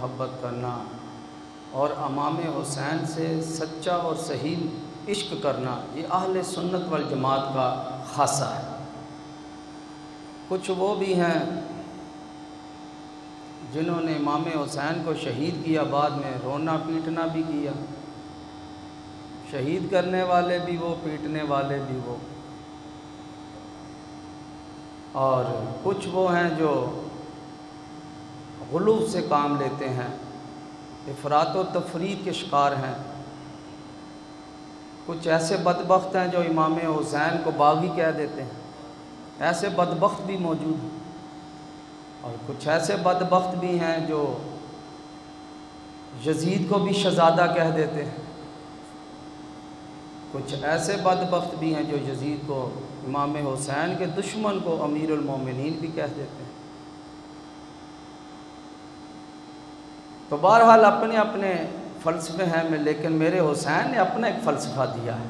محبت کرنا اور امام حسین سے سچا اور صحیح عشق کرنا یہ اہل سنت والجماعت کا خاصہ ہے۔ کچھ وہ بھی ہیں جنہوں نے امام حسین کو شہید کیا، بعد میں رونا پیٹنا بھی کیا، شہید کرنے والے بھی وہ، پیٹنے والے بھی وہ، اور کچھ وہ ہیں جو غلو سے کام لیتے ہیں، افراط و تفریط کے شکار ہیں۔ کچھ ایسے بدبخت ہیں جو امام حسین کو باغی کہہ دیتے ہیں، ایسے بدبخت بھی موجود ہیں، اور کچھ ایسے بدبخت بھی ہیں جو یزید کو بھی شہزادہ کہہ دیتے ہیں، کچھ ایسے بدبخت بھی ہیں جو یزید کو، امام حسین کے دشمن کو امیر المومنین بھی کہہ دیتے ہیں۔ تو بہرحال اپنے اپنے فلسفے ہیں میں، لیکن میرے حسین نے اپنا ایک فلسفہ دیا ہے۔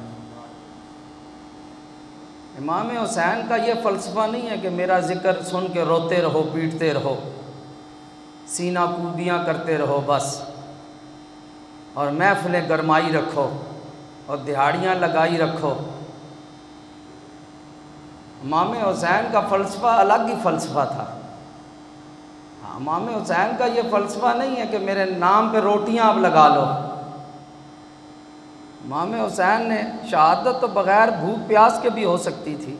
امام حسین کا یہ فلسفہ نہیں ہے کہ میرا ذکر سن کے روتے رہو، پیٹتے رہو، سینہ کوبیاں کرتے رہو بس، اور محفلیں گرمائی رکھو اور دہاڑیاں لگائی رکھو۔ امام حسین کا فلسفہ الگ ہی فلسفہ تھا۔ امام حسین کا یہ فلسفہ نہیں ہے کہ میرے نام پہ روٹیاں اب لگا لو۔ امام حسین نے شہادت تو بغیر بھوک پیاس کے بھی ہو سکتی تھی،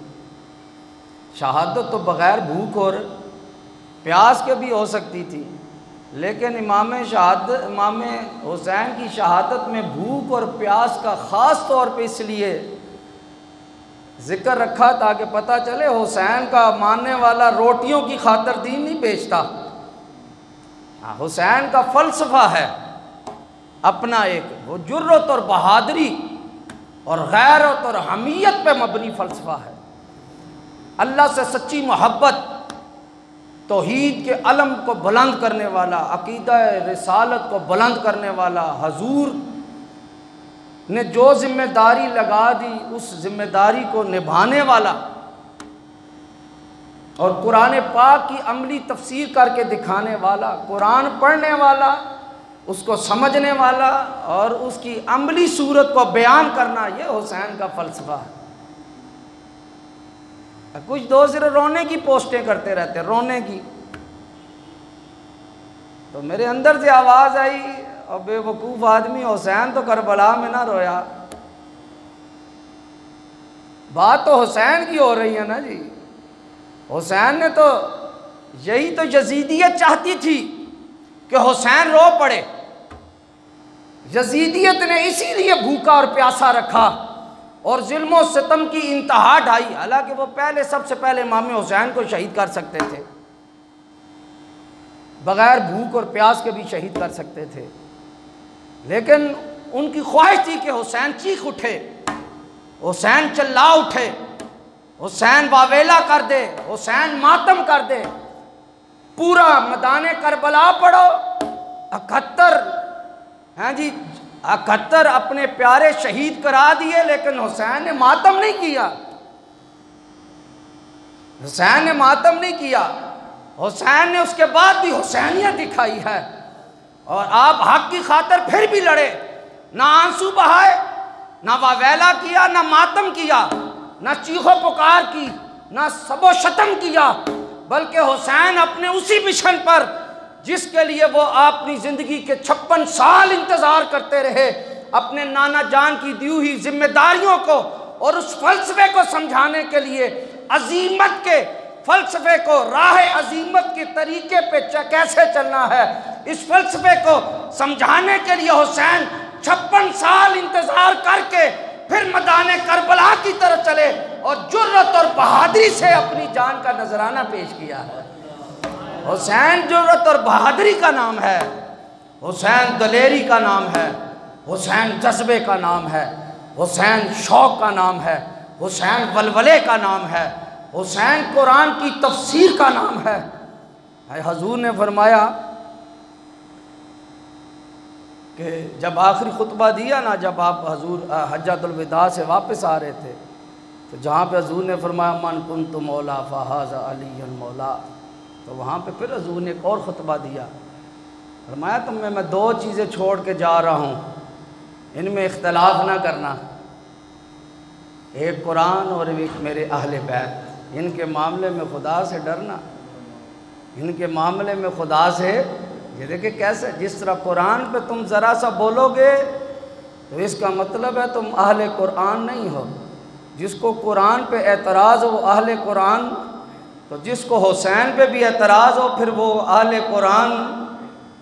شہادت تو بغیر بھوک اور پیاس کے بھی ہو سکتی تھی، لیکن امام حسین کی شہادت میں بھوک اور پیاس کا خاص طور پہ اس لیے ذکر رکھا تاکہ پتہ چلے حسین کا ماننے والا روٹیوں کی خاطر دین نہیں بیچتا۔ حسین کا فلسفہ ہے اپنا ایک، وہ جرت اور بہادری اور غیرت اور حمیت پہ مبنی فلسفہ ہے۔ اللہ سے سچی محبت، توحید کے علم کو بلند کرنے والا، عقیدہ رسالت کو بلند کرنے والا، حضور نے جو ذمہ داری لگا دی اس ذمہ داری کو نبھانے والا، اور قرآن پاک کی عملی تفسیر کر کے دکھانے والا، قرآن پڑھنے والا، اس کو سمجھنے والا اور اس کی عملی صورت کو بیان کرنا، یہ حسین کا فلسفہ ہے۔ کچھ دو صرف رونے کی پوسٹیں کرتے رہتے، رونے کی۔ تو میرے اندر سے آواز آئی، اور بے وقوف آدمی، حسین تو کربلا میں نہ رویا۔ بات تو حسین کی ہو رہی ہے نا جی۔ حسین نے تو یہی تو یزیدیت چاہتی تھی کہ حسین رو پڑے، یزیدیت نے اسی لیے بھوکا اور پیاسا رکھا اور ظلم و ستم کی انتہا ڈھائی، حالانکہ وہ پہلے سب سے پہلے امام حسین کو شہید کر سکتے تھے، بغیر بھوک اور پیاس کے بھی شہید کر سکتے تھے، لیکن ان کی خواہش تھی کہ حسین چیخ اٹھے، حسین چلا اٹھے، حسین واویلا کر دے، حسین ماتم کر دے۔ پورا میدان کربلا پڑھو، 71 اپنے پیارے شہید کرا دیے، لیکن حسین نے ماتم نہیں کیا، حسین نے ماتم نہیں کیا۔ حسین نے اس کے بعد بھی حسینیت دکھائی ہے، اور آپ حق کی خاطر پھر بھی لڑے، نہ آنسو بہائے، نہ واویلا کیا، نہ ماتم کیا، نہ چیخ و پکار کی، نہ سب و شتم کیا، بلکہ حسین اپنے اسی مشن پر جس کے لیے وہ اپنی زندگی کے 56 سال انتظار کرتے رہے، اپنے نانا جان کی دی ہوئی ذمہ داریوں کو اور اس فلسفے کو سمجھانے کے لیے، عظیمت کے فلسفے کو، راہ عظیمت کے طریقے پہ کیسے چلنا ہے، اس فلسفے کو سمجھانے کے لیے حسین 56 سال انتظار کر کے پھر میدان کربلا کی طرف چلے اور جرت اور بہادری سے اپنی جان کا نذرانہ پیش کیا ہے۔ حسین جرت اور بہادری کا نام ہے، حسین دلیری کا نام ہے، حسین جذبے کا نام ہے، حسین شوق کا نام ہے، حسین ولولے کا نام ہے، حسین قرآن کی تفسیر کا نام ہے۔ حضور نے فرمایا کہ جب آخری خطبہ دیا نا، جب آپ حضور حجۃ الوداع سے واپس آ رہے تھے، تو جہاں پہ حضور نے فرمایا من کنت مولا فہذا علی مولا، تو وہاں پہ پھر حضور نے ایک اور خطبہ دیا فرمایا تم میں دو چیزیں چھوڑ کے جا رہا ہوں، ان میں اختلاف نہ کرنا، ایک قرآن اور ایک میرے اہل بیت، ان کے معاملے میں خدا سے ڈرنا، ان کے معاملے میں خدا سے، یہ دیکھیں کیسے، جس طرح قرآن پہ تم ذرا سا بولو گے تو اس کا مطلب ہے تم اہل قرآن نہیں ہو، جس کو قرآن پہ اعتراض ہو وہ اہل قرآن، تو جس کو حسین پہ بھی اعتراض ہو پھر وہ اہل قرآن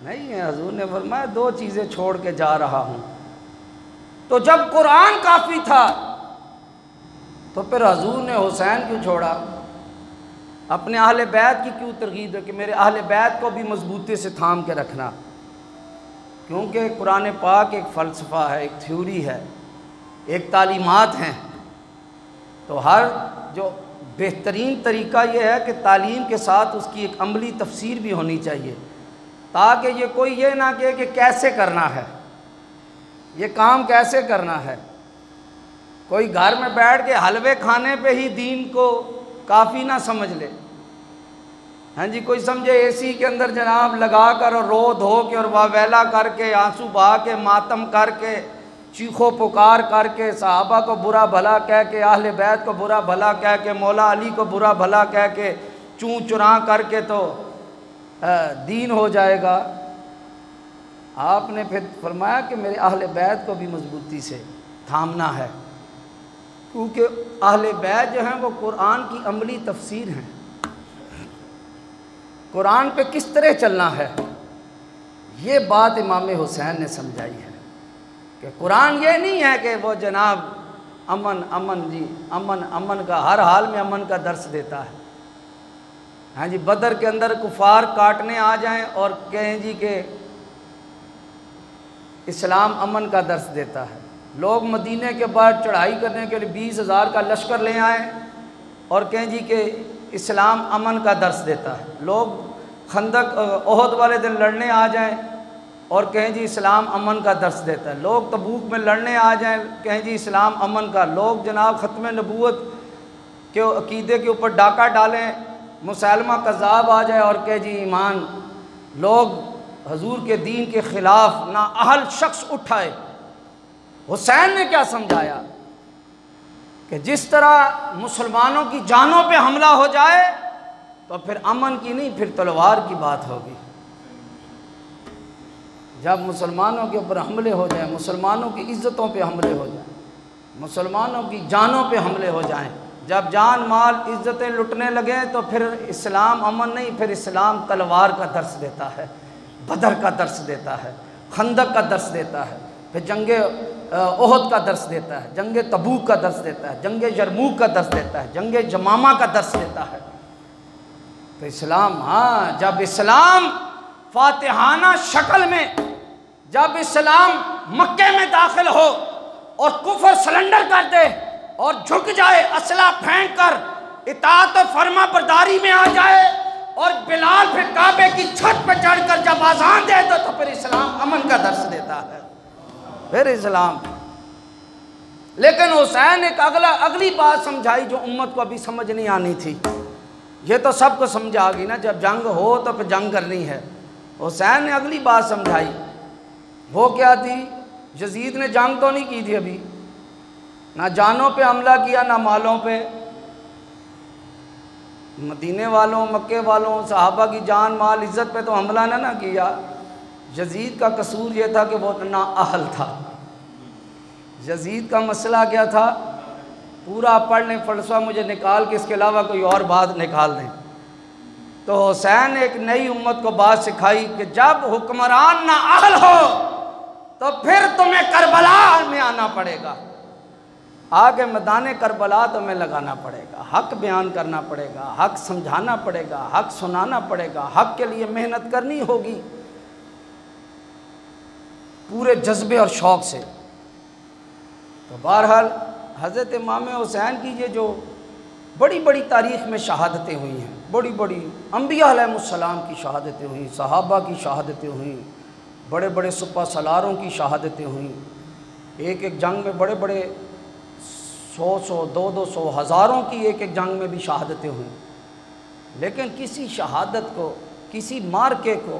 نہیں ہے۔ حضور نے فرمایا دو چیزیں چھوڑ کے جا رہا ہوں۔ تو جب قرآن کافی تھا تو پھر حضور نے حسین کیوں چھوڑا؟ اپنے اہل بیت کی کیوں ترغیب ہے کہ میرے اہل بیت کو بھی مضبوطی سے تھام کے رکھنا؟ کیونکہ قرآن پاک ایک فلسفہ ہے، ایک تھیوری ہے، ایک تعلیمات ہیں، تو ہر جو بہترین طریقہ یہ ہے کہ تعلیم کے ساتھ اس کی ایک عملی تفسیر بھی ہونی چاہیے، تاکہ یہ کوئی یہ نہ کہے کہ کیسے کرنا ہے، یہ کام کیسے کرنا ہے۔ کوئی گھر میں بیٹھ کے حلوے کھانے پہ ہی دین کو کافی نہ سمجھ لے، ہاں جی، کوئی سمجھے اے سی کے اندر جناب لگا کر اور رو دھو کے اور واویلا کر کے آنسو بہا کے ماتم کر کے چیخو پکار کر کے صحابہ کو برا بھلا کہہ کے اہل بیت کو برا بھلا کہہ کے مولا علی کو برا بھلا کہہ کے چون چراں کر کے تو دین ہو جائے گا۔ آپ نے پھر فرمایا کہ میرے اہل بیت کو بھی مضبوطی سے تھامنا ہے، کیونکہ اہل بیت جو ہیں وہ قرآن کی عملی تفسیر ہیں، قرآن پہ کس طرح چلنا ہے، یہ بات امام حسین نے سمجھائی ہے کہ قرآن یہ نہیں ہے کہ وہ جناب امن امن جی امن امن کا ہر حال میں امن کا درس دیتا ہے، ہاں جی، بدر کے اندر کفار کاٹنے آ جائیں اور کہیں جی کہ اسلام امن کا درس دیتا ہے، لوگ مدینے کے بعد چڑھائی کرنے کے لیے 20,000 کا لشکر لے آئیں اور کہیں جی کہ اسلام امن کا درس دیتا ہے، لوگ خندق احد والے دن لڑنے آ جائیں اور کہیں جی اسلام امن کا درس دیتا ہے، لوگ تبوک میں لڑنے آ جائیں کہیں جی اسلام امن کا، لوگ جناب ختم نبوت کے عقیدے کے اوپر ڈاکہ ڈالیں، مسلمہ کذاب آ جائے اور کہے جی ایمان، لوگ حضور کے دین کے خلاف نااہل شخص اٹھائے۔ حسین نے کیا سمجھایا کہ جس طرح مسلمانوں کی جانوں پہ حملہ ہو جائے تو پھر امن کی نہیں، پھر تلوار کی بات ہوگی۔ جب مسلمانوں کے اوپر حملے ہو جائیں، مسلمانوں کی عزتوں پہ حملے ہو جائیں، مسلمانوں کی جانوں پہ حملے ہو جائیں، جب جان مال عزتیں لٹنے لگیں تو پھر اسلام امن نہیں، پھر اسلام تلوار کا درس دیتا ہے، بدر کا درس دیتا ہے، خندق کا درس دیتا ہے، پھر جنگ احد کا درس دیتا ہے، جنگ تبوک کا درس دیتا ہے، جنگ یرموک کا درس دیتا ہے، جنگ جمامہ کا درس دیتا ہے۔ تو اسلام، ہاں، جب اسلام فاتحانہ شکل میں، جب اسلام مکے میں داخل ہو اور کفر سلنڈر کر دے اور جھک جائے، اسلحہ پھینک کر اطاعت و فرما برداری میں آ جائے، اور بلال پھر کعبے کی چھت پہ چڑھ کر جب اذان دے تو پھر اسلام امن کا درس دیتا ہے، پھر اسلام۔ لیکن حسین ایک اگلی بات سمجھائی جو امت کو ابھی سمجھ نہیں آنی تھی، یہ تو سب کو سمجھ آ گئی نا، جب جنگ ہو تو پھر جنگ کرنی ہے۔ حسین نے اگلی بات سمجھائی، وہ کیا تھی؟ یزید نے جنگ تو نہیں کی تھی ابھی، نہ جانوں پہ حملہ کیا نہ مالوں پہ، مدینے والوں مکے والوں صحابہ کی جان مال عزت پہ تو حملہ نہ کیا۔ یزید کا قصور یہ تھا کہ وہ نااہل تھا۔ یزید کا مسئلہ کیا تھا؟ پورا پڑھ لیں فلسفہ مجھے نکال کے، اس کے علاوہ کوئی اور بات نکال دیں۔ تو حسین نے ایک نئی امت کو بات سکھائی کہ جب حکمران نااہل ہو تو پھر تمہیں کربلا میں آنا پڑے گا، آگے میدان کربلا تمہیں لگانا پڑے گا، حق بیان کرنا پڑے گا، حق سمجھانا پڑے گا، حق سنانا پڑے گا، حق کے لیے محنت کرنی ہوگی پورے جذبے اور شوق سے۔ تو بہرحال حضرت امام حسین کی یہ جو بڑی بڑی تاریخ میں شہادتیں ہوئی ہیں، بڑی بڑی انبیاء علیہ السلام کی شہادتیں ہوئیں، صحابہ کی شہادتیں ہوئیں، بڑے بڑے سپہ سالاروں کی شہادتیں ہوئیں، ایک ایک جنگ میں بڑے بڑے 100 200 ہزاروں کی ایک ایک جنگ میں بھی شہادتیں ہوئیں، لیکن کسی شہادت کو، کسی مارکے کو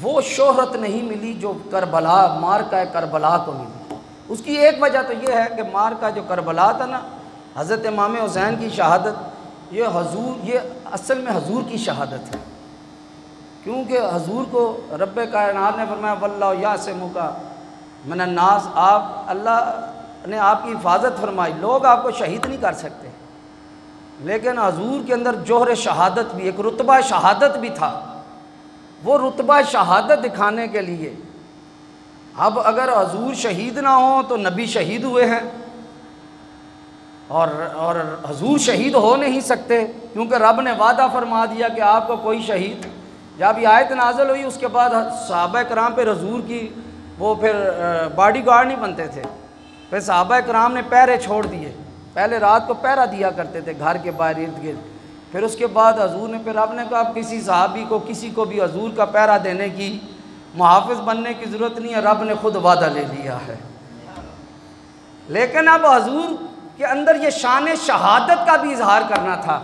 وہ شہرت نہیں ملی جو کربلا مارکہ کربلا کو ملی۔ اس کی ایک وجہ تو یہ ہے کہ مارکہ جو کربلا تھا نا، حضرت امام حسین کی شہادت، یہ اصل میں حضور کی شہادت ہے، کیونکہ حضور کو رب کائنات نے فرمایا واللہ یعصمک من الناس، اللہ نے آپ کی حفاظت فرمائی، لوگ آپ کو شہید نہیں کر سکتے، لیکن حضور کے اندر جوہر شہادت بھی، ایک رتبہ شہادت بھی تھا، وہ رتبہ شہادت دکھانے کے لیے اب اگر حضور شہید نہ ہوں تو نبی شہید ہوئے ہیں، اور حضور شہید ہو نہیں سکتے، کیونکہ رب نے وعدہ فرما دیا کہ آپ کو کوئی شہید، جب یہ آیت نازل ہوئی اس کے بعد صحابہ کرام پہ حضور کی وہ پھر باڈی گارڈ نہیں بنتے تھے، پھر صحابہ کرام نے پہرے چھوڑ دیے، پہلے رات کو پہرا دیا کرتے تھے گھر کے باہر ارد گرد، پھر اس کے بعد حضور نے، پھر رب نے کہا اب کسی صحابی کو کسی کو بھی حضور کا پہرا دینے کی، محافظ بننے کی ضرورت نہیں ہے، رب نے خود وعدہ لے لیا ہے۔ لیکن اب حضور کے اندر یہ شان شہادت کا بھی اظہار کرنا تھا،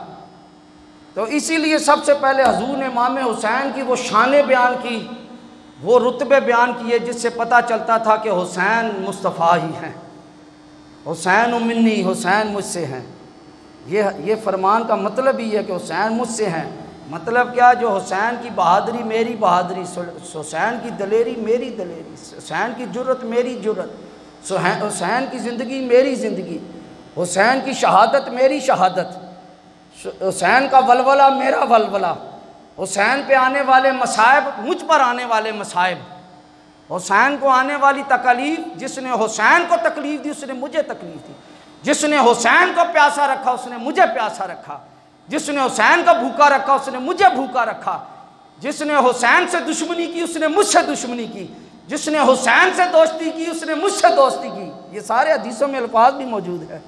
تو اسی لیے سب سے پہلے حضور نے امام حسین کی وہ شانیں بیان کی، وہ رتبے بیان کیے، جس سے پتہ چلتا تھا کہ حسین مصطفیٰ ہی ہیں، حسین منی، حسین مجھ سے ہیں۔ یہ فرمان کا مطلب ہی ہے کہ حسین مجھ سے ہیں، مطلب کیا؟ جو حسین کی بہادری میری بہادری، حسین کی دلیری میری دلیری، حسین کی جرت میری جرت، حسین کی زندگی میری زندگی، حسین کی شہادت میری شہادت، حسین کا ولولہ میرا ولولہ، حسین پہ آنے والے مصائب مجھ پر آنے والے مصائب، حسین کو آنے والی تکلیف، جس نے حسین کو تکلیف دی اس نے مجھے تکلیف دی، جس نے حسین کو پیاسا رکھا اس نے مجھے پیاسا رکھا، جس نے حسین کو بھوکا رکھا اس نے مجھے بھوکا رکھا، جس نے حسین سے دشمنی کی اس نے مجھ سے دشمنی کی، جس نے حسین سے دوستی کی اس نے مجھ سے دوستی کی۔ یہ سارے حدیثوں میں الفاظ بھی موجود ہے،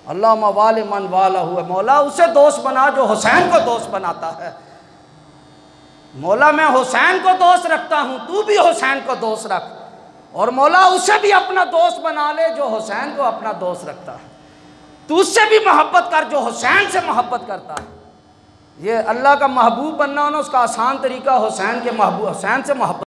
اللہم وال من والہ، مولا اسے دوست بنا جو حسین کو دوست بناتا ہے، مولا میں حسین کو دوست رکھتا ہوں، تو بھی حسین کو دوست رکھ، اور مولا اسے بھی اپنا دوست بنا لے جو حسین کو اپنا دوست رکھتا ہے، تو اس سے بھی محبت کر جو حسین سے محبت کرتا ہے۔ یہ اللہ کا محبوب بننا ہونا، اس کا آسان طریقہ حسین سے محبت